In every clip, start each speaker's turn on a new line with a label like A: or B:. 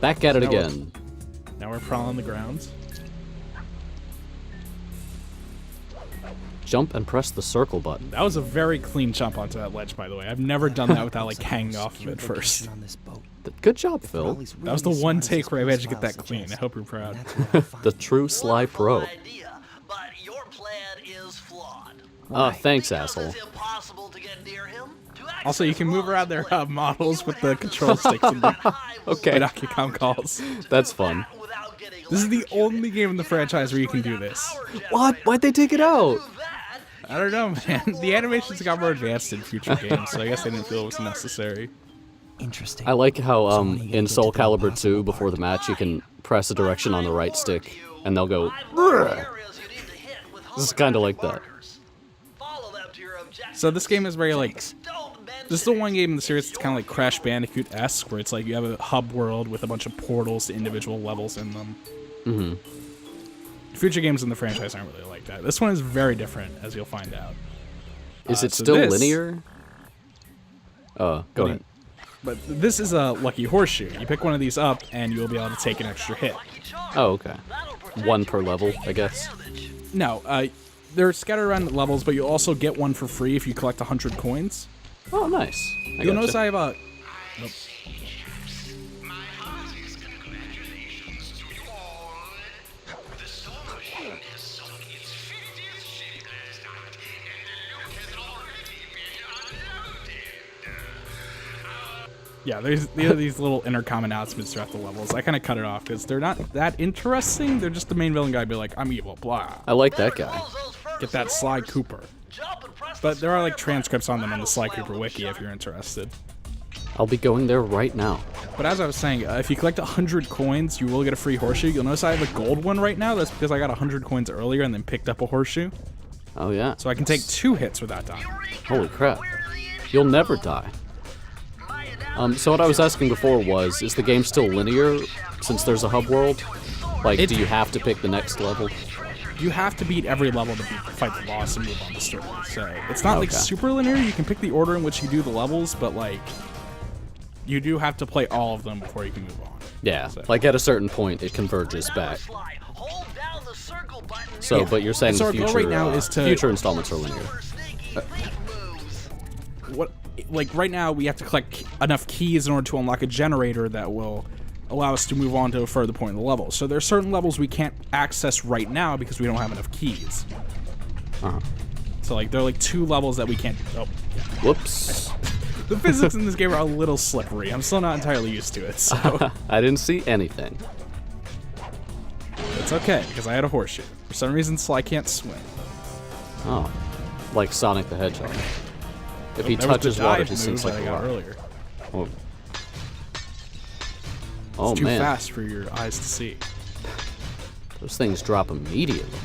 A: Back at it again.
B: Now we're crawling on the ground.
A: Jump and press the circle button.
B: That was a very clean jump onto that ledge, by the way. I've never done that without like hanging off of it first.
A: Good job, Phil.
B: That was the one take where I managed to get that clean. I hope you're proud.
A: The true Sly Pro. Thanks, asshole.
B: Also, you can move around their models with the control sticks and the
A: Okay.
B: Donkey Kong calls.
A: That's fun.
B: This is the only game in the franchise where you can do this.
A: What? Why'd they take it out?
B: I don't know, man. The animations got more advanced in future games, so I guess they didn't feel it was necessary.
C: Interesting.
A: I like how in Soul Calibur 2, before the match, you can press a direction on the right stick, and they'll go. Brr! This is kind of like that.
B: So this game is very like. This is the one game in the series that's kind of like Crash Bandicoot-esque, where it's like you have a hub world with a bunch of portals to individual levels in them. Future games in the franchise aren't really like that. This one is very different, as you'll find out.
A: Is it still linear? Go ahead.
B: But this is a lucky horseshoe. You pick one of these up, and you'll be able to take an extra hit.
A: Oh, okay. One per level, I guess.
B: No, they're scattered around the levels, but you'll also get one for free if you collect 100 coins.
A: Oh, nice.
B: You'll notice I have a... Nope. Yeah, there's these little intercom announcements throughout the levels. I kind of cut it off because they're not that interesting. They're just the main villain guy be like, I'm evil, blah.
A: I like that guy.
B: Get that Sly Cooper. But there are like transcripts on them on the Sly Cooper wiki if you're interested.
A: I'll be going there right now.
B: But as I was saying, if you collect 100 coins, you will get a free horseshoe. You'll notice I have a gold one right now. That's because I got 100 coins earlier and then picked up a horseshoe.
A: Oh, yeah.
B: So I can take 2 hits without dying.
A: Holy crap. You'll never die. So what I was asking before was, is the game still linear since there's a hub world? Like, do you have to pick the next level?
B: You have to beat every level to fight the boss and move on the story. So it's not like super linear. You can pick the order in which you do the levels, but like you do have to play all of them before you can move on.
A: Yeah, so. Like at a certain point it converges back. So, yeah. But you're saying
B: so
A: the future,
B: right now is to,
A: future installments are linear.
B: Like right now we have to collect enough keys in order to unlock a generator that will allow us to move on to a further point in the level. So there are certain levels we can't access right now because we don't have enough keys. So like there are like 2 levels that we can't. Oh, yeah.
A: Whoops.
B: The physics in this game are a little slippery. I'm still not entirely used to it. So
A: I didn't see anything.
B: It's okay because I had a horseshoe. For some reason, Sly can't swim.
A: Oh, like Sonic the Hedgehog. If he touches water, he sinks like a rock.
B: Earlier.
A: Oh.
B: It's too fast for your eyes to see.
A: Those things drop immediately.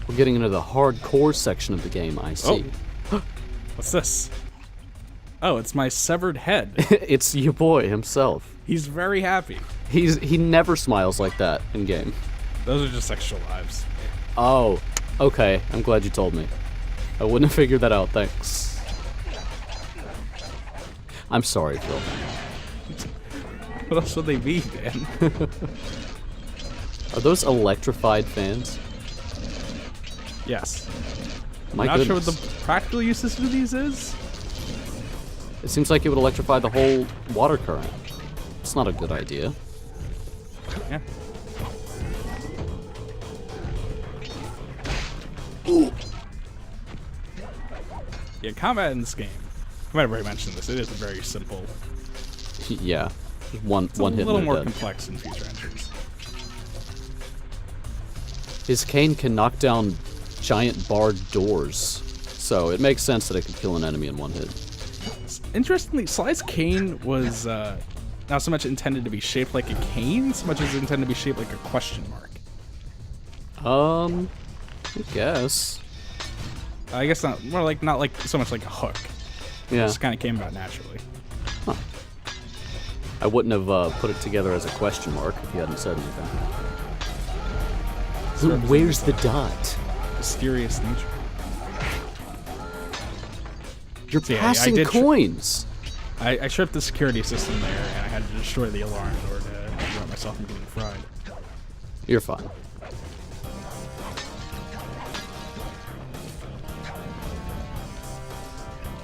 A: We're getting into the hardcore section of the game, I see.
B: Oh. What's this? Oh, it's my severed head.
A: It's your boy himself.
B: He's very happy.
A: He never smiles like that in game.
B: Those are just extra lives.
A: Oh, okay. I'm glad you told me. I wouldn't have figured that out, thanks. I'm sorry, Phil.
B: What else would they be, man?
A: Are those electrified fans?
B: Yes.
A: My
B: I'm not
A: goodness.
B: sure what the practical uses of these is.
A: It seems like it would electrify the whole water current. It's not a good idea.
B: Yeah.
A: Ooh.
B: Yeah, combat in this game. I might have already mentioned this. It is very simple.
A: Yeah. One hit.
B: A little
A: and
B: more
A: dead.
B: complex in future entries.
A: His cane can knock down giant barred doors, so it makes sense that it could kill an enemy in one hit.
B: Interestingly, Sly's cane was not so much intended to be shaped like a cane, so much as intended to be shaped like a question mark.
A: I guess.
B: I guess not. More like not like so much like a hook.
A: Yeah.
B: It just kind of came about naturally.
A: Huh. I wouldn't have put it together as a question mark if you hadn't said anything. Where's the dot?
B: Mysterious nature.
A: You're passing coins.
B: I tripped the security system there, and I had to destroy the alarm in order to prevent myself from getting fried.
A: You're fine.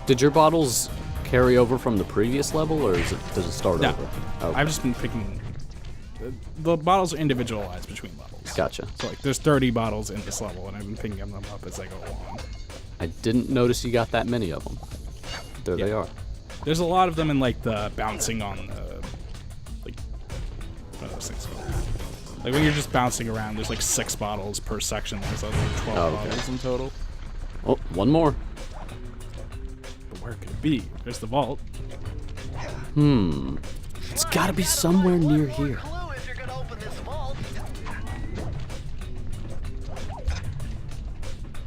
A: Did your bottles carry over from the previous level, or does it start
B: No.
A: over? Okay.
B: I've just been picking... The bottles are individualized between levels.
A: Gotcha.
B: So, like, there's 30 bottles in this level, and I've been picking them up as I go along.
A: I didn't notice you got that many of them. There they are.
B: There's a lot of them in, like, the bouncing on the... Like, what are those things called? Like, when you're just bouncing around, there's, like, 6 bottles per section. There's, like, 12
A: okay.
B: bottles in total.
A: Oh, one more.
B: But where could it be? There's the vault.
A: It's gotta be somewhere near here.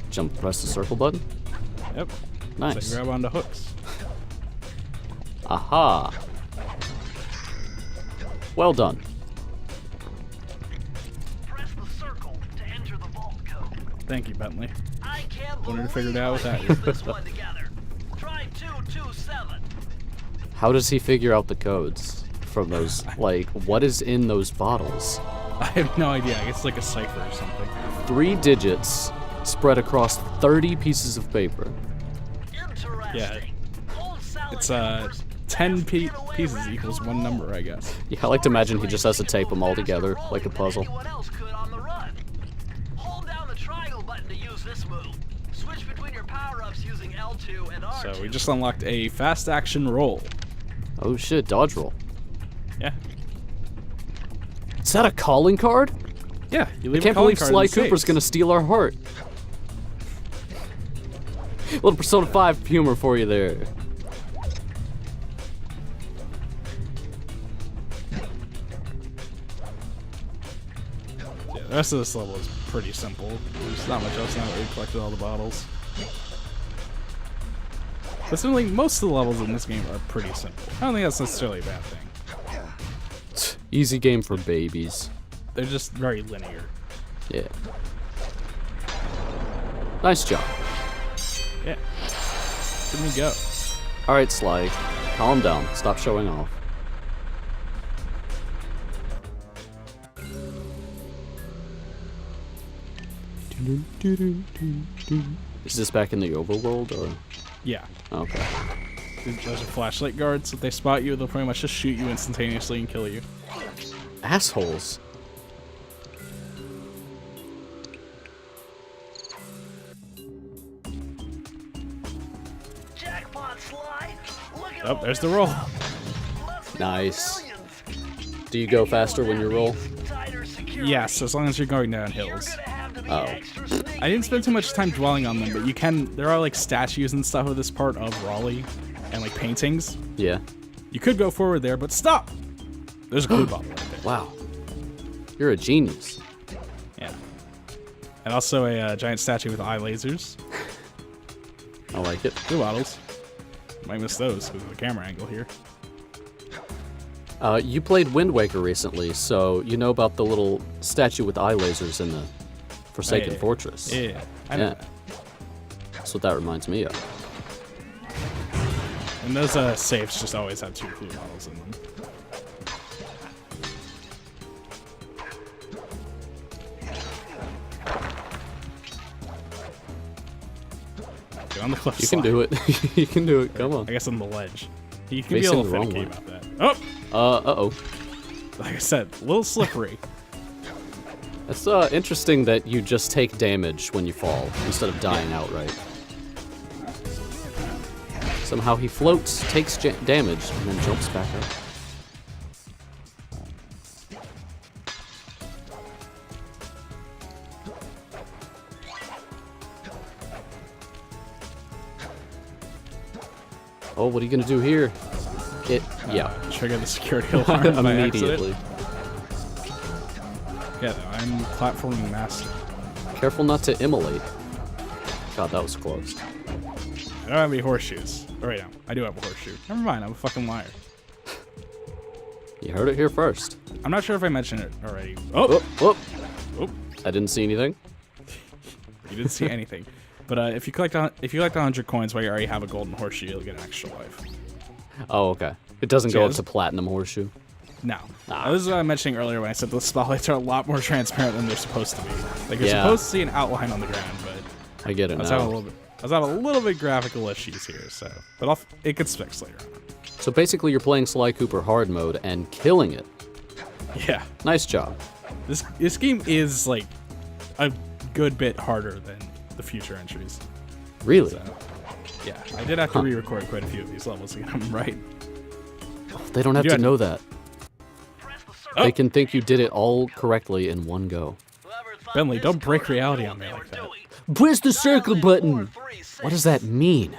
A: Jump, press the circle button.
B: Yep.
A: Nice.
B: So grab onto hooks.
A: Aha. Well done.
C: Press the circle to enter the vault code.
B: Thank you, Bentley.
C: I can't
B: Wanted to
C: believe
B: figure it out
C: I
B: without you.
C: pieced this one together. Try 227.
A: How does he figure out the codes from those? Like, what is in those bottles?
B: I have no idea. I guess it's like a cipher or something.
A: 3 digits spread across 30 pieces of paper.
C: Interesting.
B: Yeah.
C: Old salad
B: It's,
C: peppers
B: 10
C: never get away
B: pieces
C: very
B: equals
C: good.
B: one number, I guess.
A: Yeah, I like to imagine he just has to tape them all together like a puzzle.
C: Anyone else could on the run. Hold down the triangle button to use this move. Switch between your power-ups using L2 and R2.
B: So we just unlocked a fast action roll.
A: Oh shit, dodge roll.
B: Yeah.
A: Is that a calling card?
B: Yeah, you
A: I
B: leave
A: can't
B: a calling
A: believe
B: card
A: Sly
B: in the
A: Cooper's
B: saves.
A: gonna steal our heart. Little Persona 5 humor for you there.
B: Yeah, the rest of this level is pretty simple. There's not much else now that we collected all the bottles. But similarly, most of the levels in this game are pretty simple. I don't think that's necessarily a bad thing.
A: Easy game for babies.
B: They're just very linear.
A: Yeah. Nice job.
B: Yeah. Here we go.
A: Alright, Sly. Calm down. Stop showing off. Is this back in the overworld, or?
B: Yeah.
A: Okay.
B: Those are flashlight guards. If they spot you, they'll pretty much just shoot you instantaneously and kill you.
A: Assholes.
C: Jackpot, Sly. Look at
B: Oh,
C: all
B: there's
C: this
B: the roll.
C: stuff. Must be
A: Nice.
C: millions.
A: Do you go faster when you roll?
C: Tighter security.
B: Yes, as long as you're going down
C: You're
B: hills.
C: gonna have to be
A: Oh.
C: extra sneaky.
B: I didn't spend too much time dwelling on them, but you can. There are like statues and stuff of this part of Raleigh, and like paintings.
A: Yeah.
B: You could go forward there, but stop. There's a glue bottle right there.
A: Wow. You're a genius.
B: Yeah. And also a giant statue with eye lasers.
A: I like it.
B: Glue bottles. Might miss those because of the camera angle here.
A: You played Wind Waker recently, so you know about the little statue with eye lasers in the Forsaken
B: Yeah.
A: Fortress.
B: Yeah. I know
A: Yeah.
B: that.
A: That's what that reminds me of.
B: And those safes just always have 2 glue bottles in them. Get on the cliff.
A: You can do it. You can do it. Come on.
B: I guess on the ledge. You can be a
A: Facing
B: little
A: the wrong
B: finicky
A: way.
B: about that. Oh!
A: Uh-oh.
B: Like I said, a little slippery.
A: That's interesting that you just take damage when you fall instead of dying outright. Somehow he floats, takes damage, and then jumps back up. Oh, what are you gonna do here? Yeah.
B: Trigger the security alarm by
A: Immediately.
B: accident. Yeah, no, I'm platforming master.
A: Careful not to immolate. God, that was close.
B: I don't have any horseshoes. Oh, wait, no. I do have a horseshoe. Never mind, I'm a fucking liar.
A: You heard it here first.
B: I'm not sure if I mentioned it already. Oh!
A: Oh,
B: Oh!
A: I didn't see anything.
B: You didn't see anything. But if you collect 100 coins while you already have a golden horseshoe, you'll get an extra life.
A: Oh, okay. It doesn't go up
B: Cheers.
A: to platinum horseshoe.
B: No. This is what I was mentioning earlier when I said the spotlights are a lot more transparent than they're supposed to be. Like, you're
A: Yeah.
B: supposed to see an outline on the ground, but
A: I get it
B: I was having
A: now.
B: a little bit graphical issues here, so. But it gets fixed later on.
A: So basically, you're playing Sly Cooper hard mode and killing it.
B: Yeah.
A: Nice job.
B: This game is, like, a good bit harder than the future entries.
A: Really?
B: So, yeah. I did have to re-record quite a few of these levels to get them right.
A: They don't have
B: You
A: to
B: had-
A: know that.
C: Press the circle.
B: Oh.
A: They can think you did it all correctly in one go.
C: Whoever thought
B: Bentley,
C: this
B: don't break
C: code
B: reality
C: knew
B: on me
C: what they
B: like
C: were
B: that.
C: doing.
A: Press the circle button.
C: 4, 3, 6.
A: What does that mean?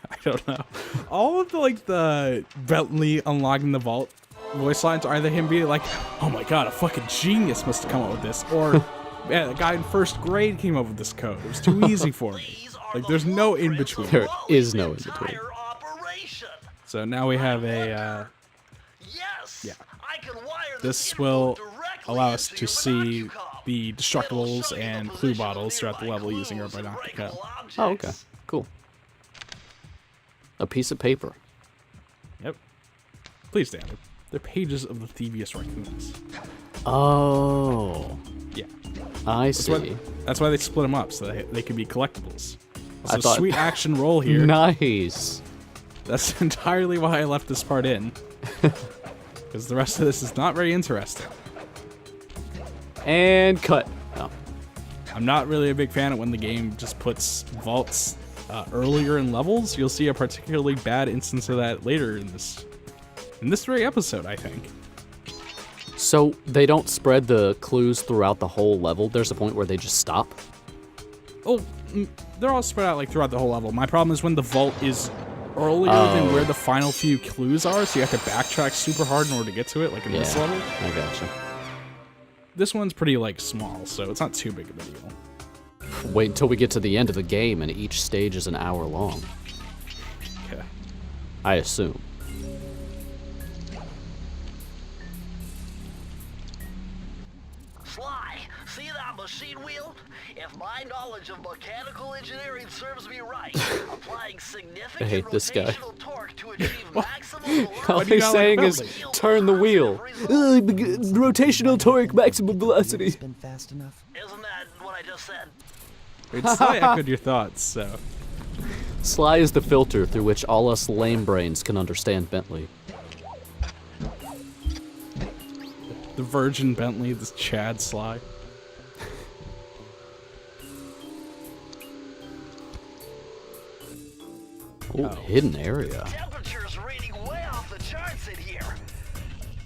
B: I don't know. All of the Bentley unlocking the vault voice lines are either him being like, "Oh my god, a fucking genius must have come up with this," or "Man, a guy in first grade came up with this code. It was too easy for me."
C: These are
B: Like,
C: the
B: there's no in
C: blueprints
B: between.
C: of
A: There
C: the
A: is no in between.
C: entire operation.
B: So now we have a.
C: Yes.
B: Yeah.
C: I can wire the
B: This
C: info
B: will
C: directly
B: allow us
C: into
B: to
C: your
B: see
C: binocular.
B: the
C: It'll
B: destructibles
C: show you the
B: and clue
C: position of
B: bottles throughout the
C: nearby
B: level using our
C: clues and
B: binocular.
C: breakable objects.
A: Oh, okay. Cool. A piece of paper.
B: Yep. Please, Dan. They're pages of the Thievius Raccoonus.
A: Oh,
B: Yeah.
A: I
B: That's why,
A: see.
B: that's why they split them up, so they could be collectibles. So
A: thought-
B: sweet action roll here.
A: Nice.
B: That's entirely why I left this part in. Because the rest of this is not very interesting.
A: And cut. Oh.
B: I'm not really a big fan of when the game just puts vaults earlier in levels. You'll see a particularly bad instance of that later in this very episode, I think.
A: So they don't spread the clues throughout the whole level. There's a point where they just stop.
B: Oh, they're all spread out like throughout the whole level. My problem is when the vault is earlier than where the final few clues are, so you have to backtrack super hard in order to get to it, like in this level.
A: I gotcha.
B: This one's pretty like small, so it's not too big of a deal.
A: Wait until we get to the end of the game, and each stage is an hour long.
B: Okay.
A: I assume.
C: Sly, see that machine wheel? If my knowledge of mechanical engineering serves me right, applying significant
A: hate this guy.
C: rotational torque to achieve maximum
A: All
C: velocity.
B: do you
A: he's
B: not
A: saying
B: like
A: is
B: Bentley?
A: turn the wheel. Rotational torque, maximum velocity.
D: It's been fast enough.
C: Isn't that what I just said?
B: It's I echoed your thoughts, so.
A: Sly is the filter through which all us lame brains can understand Bentley.
B: The Virgin Bentley, this Chad Sly.
A: Oh, hidden area.
C: Temperature's reading way off the charts in here.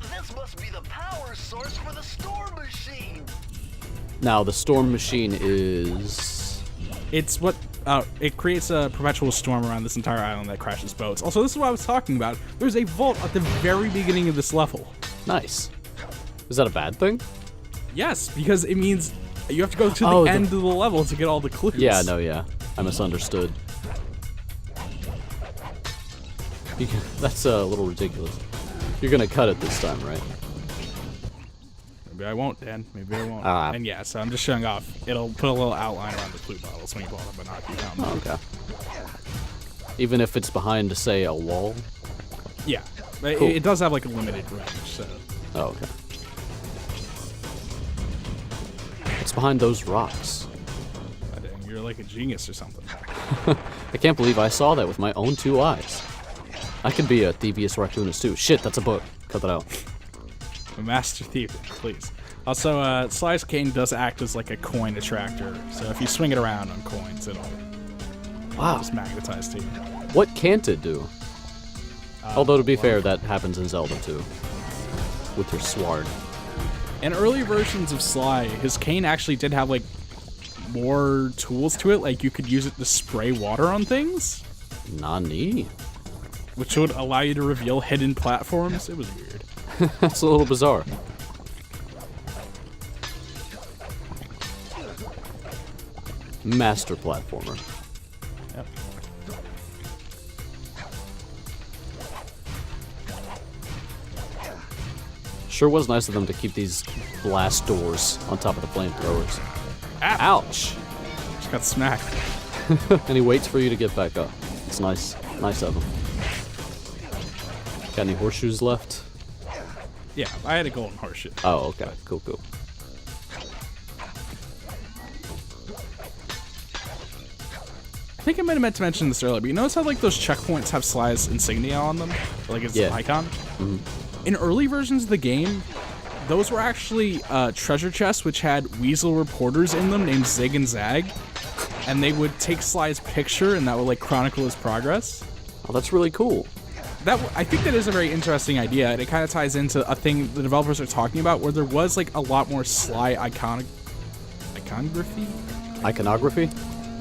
C: This must be the power source for the storm machine.
A: Now, the storm machine is...
B: It's what it creates a perpetual storm around this entire island that crashes boats. Also, this is what I was talking about. There's a vault at the very beginning of this level.
A: Nice. Is that a bad thing?
B: Yes, because it means you have to go to
A: Oh,
B: the
A: the-
B: end of the level to get all the clues.
A: Yeah, no, yeah. I misunderstood. That's a little ridiculous. You're gonna cut it this time, right?
B: Maybe I won't, Dan. Maybe I won't.
A: Ah.
B: And yeah, so I'm just showing off. It'll put a little outline around the clue bottles when you pull it up and knock you down.
A: Oh, okay. Even if it's behind, say, a wall?
B: Yeah, but
A: Cool.
B: it does have like a limited range, so.
A: Oh, okay. It's behind those rocks.
B: Dang, you're like a genius or something.
A: I can't believe I saw that with my own 2 eyes. I could be a Thievius Raccoonus too. Shit, that's a book. Cut that out.
B: A master thief, please. Also, Sly's cane does act as like a coin attractor, so if you swing it around on coins, it'll
A: Wow.
B: just magnetize to you.
A: What can't it do? Although, to be fair, that happens in Zelda too. With your sword.
B: In early versions of Sly, his cane actually did have like more tools to it, like you could use it to spray water on things,
A: Nani?
B: which would allow you to reveal hidden platforms. It was weird.
A: That's a little bizarre. Master platformer.
B: Yep.
A: Sure was nice of them to keep these blast doors on top of the flamethrowers. Ouch!
B: Just got smacked.
A: And he waits for you to get back up. It's nice. Nice of him. Got any horseshoes left?
B: Yeah, I had a golden horseshoe.
A: Oh, okay. Cool, cool.
B: I think I might have meant to mention this earlier, but you notice how like those checkpoints have Sly's insignia on them? Like it's an icon?
A: Mm-hmm.
B: In early versions of the game, those were actually treasure chests which had weasel reporters in them named Zig and Zag. And they would take Sly's picture and that would like chronicle his progress.
A: Oh, that's really cool.
B: I think that is a very interesting idea, and it kind of ties into a thing the developers are talking about, where there was like a lot more Sly iconography.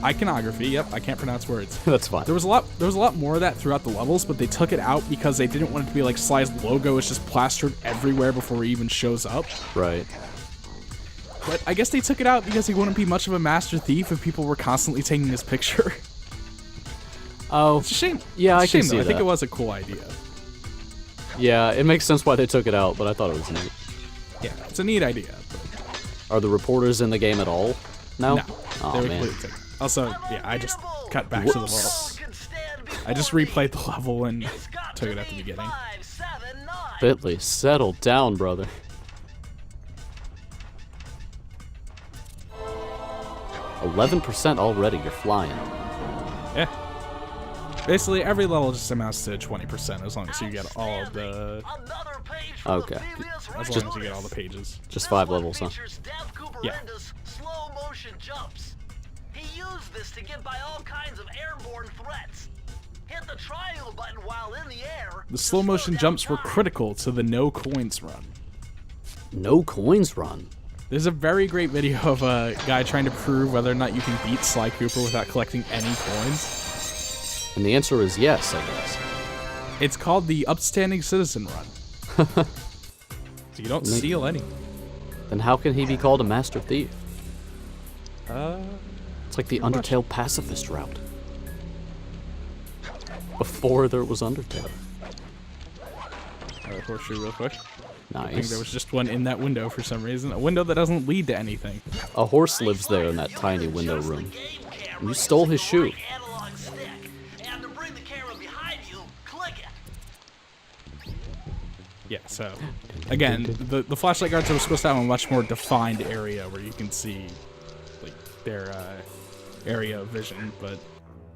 B: Iconography. Yep, I can't pronounce words.
A: That's fine.
B: There was a lot more of that throughout the levels, but they took it out because they didn't want it to be like Sly's logo is just plastered everywhere before he even shows up.
A: Right.
B: But I guess they took it out because he wouldn't be much of a master thief if people were constantly taking his picture.
A: Oh,
B: It's a shame.
A: yeah,
B: It's a
A: I can
B: shame,
A: see
B: though.
A: that.
B: I think it was a cool idea.
A: Yeah, it makes sense why they took it out, but I thought it was neat.
B: Yeah, it's a neat idea.
A: Are the reporters in the game at all? No?
B: No,
A: Oh,
B: they were
A: man.
B: completely taken. Also, yeah, I just cut back to the level. I just replayed the level and took it at the beginning.
A: Bentley, settle down, brother. $11% already, you're flying.
B: Yeah. Basically, every level just amounts to 20% as long as you get all of the...
A: Okay.
B: As long as you get all the pages.
A: Just 5 levels, huh?
B: Yeah.
C: Slow motion jumps. He used this to get by all kinds of airborne threats. Hit the triangle button while in the air.
B: The slow motion jumps were critical to the no coins run.
A: No coins run.
B: There's a very great video of a guy trying to prove whether or not you can beat Sly Cooper without collecting any coins.
A: And the answer is yes, I guess.
B: It's called the Upstanding Citizen Run. So you don't steal any.
A: Then how can he be called a master thief? It's like the Undertale pacifist route. Before there was Undertale.
B: Horseshoe real quick. I think
A: Nice.
B: there was just one in that window for some reason. A window that doesn't lead to anything.
A: A horse lives there in that tiny window room. You stole his shoe.
C: Analog stick. And to bring the camera behind you, click it.
B: Yeah, so again, the flashlight guards are supposed to have a much more defined area where you can see like their area of vision, but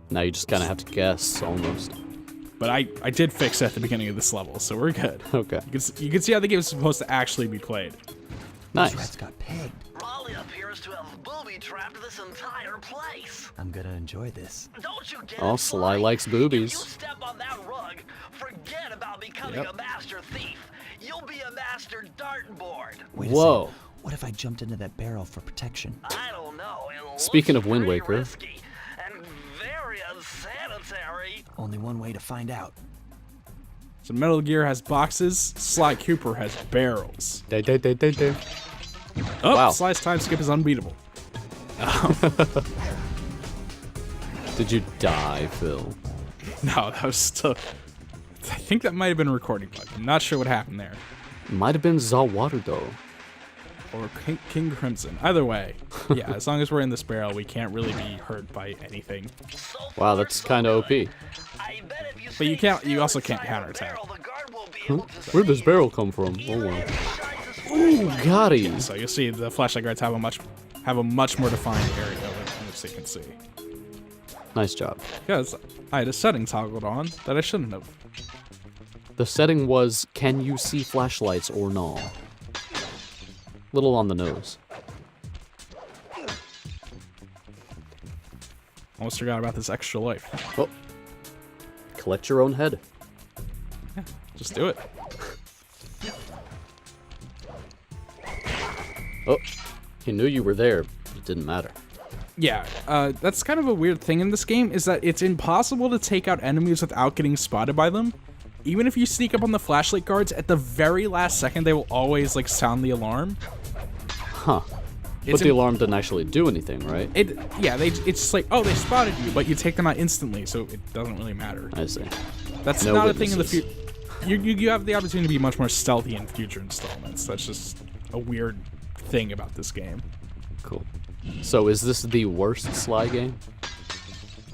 A: Now you just kind of have to guess, almost.
B: I did fix it at the beginning of this level, so we're good.
A: Okay.
B: You can see how the game is supposed to actually be played.
A: Nice.
D: Rat's got pegged.
C: Raleigh appears to have booby-trapped this entire place.
D: I'm gonna enjoy this.
C: Don't you get
A: Oh,
C: it,
A: Sly likes boobies.
C: If you step on that rug, forget about becoming
B: Yep.
C: a master thief. You'll be a master dartboard.
D: Wait a
A: Whoa.
D: second. What if I jumped into that barrel for protection?
C: I don't know. It
A: Speaking
C: looks
A: of Wind
C: pretty
A: Waker.
C: risky and very unsanitary.
D: Only one way to find out.
B: So Metal Gear has boxes, Sly Cooper has barrels.
A: Day.
B: Oh,
A: Wow.
B: Sly's time skip is unbeatable.
A: Did you die, Phil?
B: No, that was still... I think that might have been a recording bug. I'm not sure what happened there.
A: Might have been Zawarudo.
B: Or King Crimson. Either way, yeah, as long as we're in this barrel, we can't really be hurt by anything.
C: So
A: Wow,
C: far,
A: that's
C: so
A: kind of OP.
C: good. I bet if you
B: But you
C: stay
B: can't- you
C: still
B: also can't
C: inside
B: counterattack.
C: the barrel, the guard won't be able to
A: Where'd this
C: see
A: barrel
C: you.
A: come from? Oh
C: Even
A: well.
C: if he shines his
A: Ooh,
C: flashlight,
A: got him.
B: So you'll see the flashlight guards have a much more defined area in which they can see.
A: Nice job.
B: Because I had a setting toggled on that I shouldn't have.
A: The setting was, can you see flashlights or no? Little on the nose.
B: Almost forgot about this extra life.
A: Oh. Collect your own head.
B: Just do it.
A: Oh. He knew you were there, but it didn't matter.
B: Yeah, that's kind of a weird thing in this game, is that it's impossible to take out enemies without getting spotted by them. Even if you sneak up on the flashlight guards, at the very last second, they will always, like, sound the alarm.
A: Huh. But
B: It's
A: the alarm didn't actually do anything, right?
B: It's just like, oh, they spotted you, but you take them out instantly, so it doesn't really matter.
A: I see.
B: That's
A: No
B: not a thing in the
A: witnesses.
B: future. You have the opportunity to be much more stealthy in future installments. That's just a weird thing about this game.
A: Cool. So is this the worst Sly game?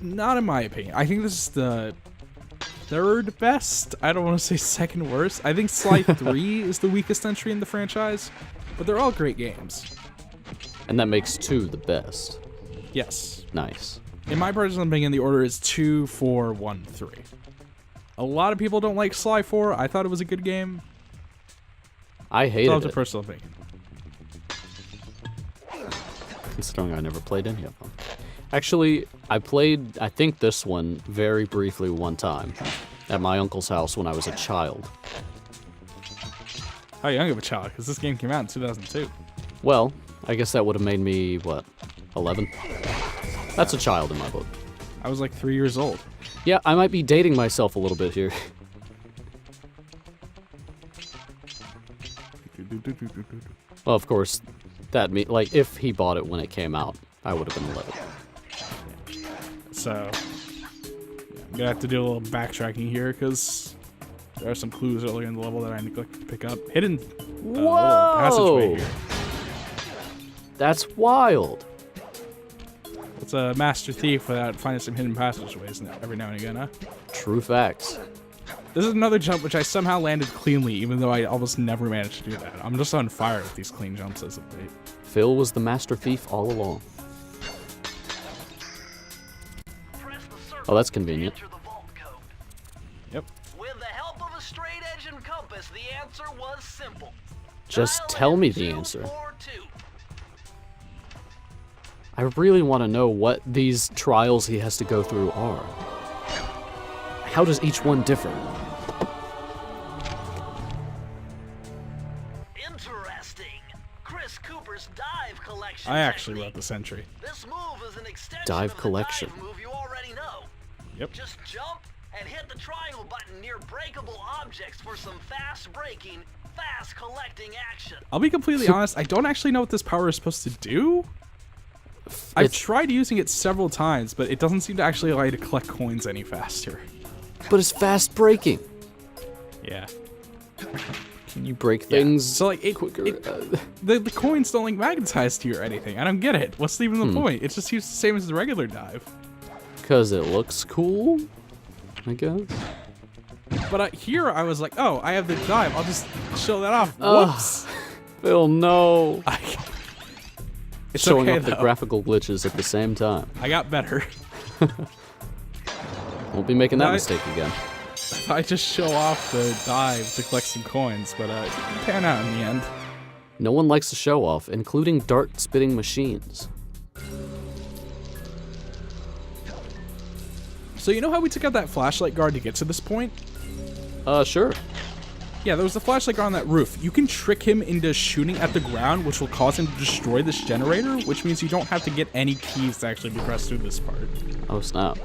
B: Not in my opinion. I think this is the third best. I don't want to say second worst. I think Sly 3 is the weakest entry in the franchise, but they're all great games.
A: And that makes 2 the best.
B: Yes.
A: Nice.
B: In my personal opinion, the order is 2, 4, 1, 3. A lot of people don't like Sly 4. I thought it was a good game.
A: I hated
B: That's a
A: it,
B: personal opinion.
A: considering I never played any of them. Actually, I played, I think, this one very briefly one time at my uncle's house when I was a child.
B: How young of a child? Because this game came out in 2002.
A: Well, I guess that would have made me, what, 11? That's a child in my book.
B: I was like 3 years old.
A: Yeah, I might be dating myself a little bit here. Well, of course, like, if he bought it when it came out, I would have been 11.
B: So, I'm gonna have to do a little backtracking here because there are some clues earlier in the level that I neglected to pick up. Hidden little passageway here.
A: That's wild.
B: It's a master thief without finding some hidden passageways every now and again, huh?
A: True facts.
B: This is another jump which I somehow landed cleanly, even though I almost never managed to do that. I'm just on fire with these clean jumps as of late.
A: Phil was the master thief all along.
C: Press the circle
A: Oh, that's
C: to
A: convenient.
C: enter the vault code.
B: Yep.
C: With the help of a straight edge and compass, the answer was simple.
A: Just
C: Dial
A: tell
C: in
A: me the answer.
C: 242.
A: I really want to know what these trials he has to go through are. How does each one differ?
C: Interesting. Chris Cooper's dive collection.
B: I actually
C: technique.
B: wrote this entry.
C: This move is an extension
A: Dive
C: of the
A: collection.
C: dive move you already know.
B: Yep.
C: Just jump and hit the triangle button near breakable objects for some fast braking, fast collecting action.
B: I'll be completely honest, I don't actually know what this power is supposed to do. I've
A: It's-
B: tried using it several times, but it doesn't seem to actually allow you to collect coins any faster.
A: But it's fast breaking.
B: Yeah.
A: Can you break things
B: So like
A: quicker?
B: the coins don't like magnetize to you or anything. I don't get it. What's even the point? It's just used the same as the regular dive.
A: Because it looks cool, I guess.
B: But here I was like, oh, I have the dive. I'll just show that off.
A: Ugh.
B: Whoops.
A: Phil, no.
B: It's
A: Showing
B: okay,
A: off the
B: though.
A: graphical glitches at the same time.
B: I got better.
A: Won't be making that
B: I-
A: mistake again.
B: I just show off the dive to collect some coins, but it didn't pan out in the end.
A: No one likes to show off, including dart-spitting machines.
B: So you know how we took out that flashlight guard to get to this point?
A: Sure.
B: Yeah, there was a flashlight guard on that roof. You can trick him into shooting at the ground, which will cause him to destroy this generator, which means you don't have to get any keys to actually progress through this part.
A: Oh, snap.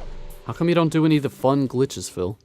A: How come you don't do any of the fun glitches, Phil?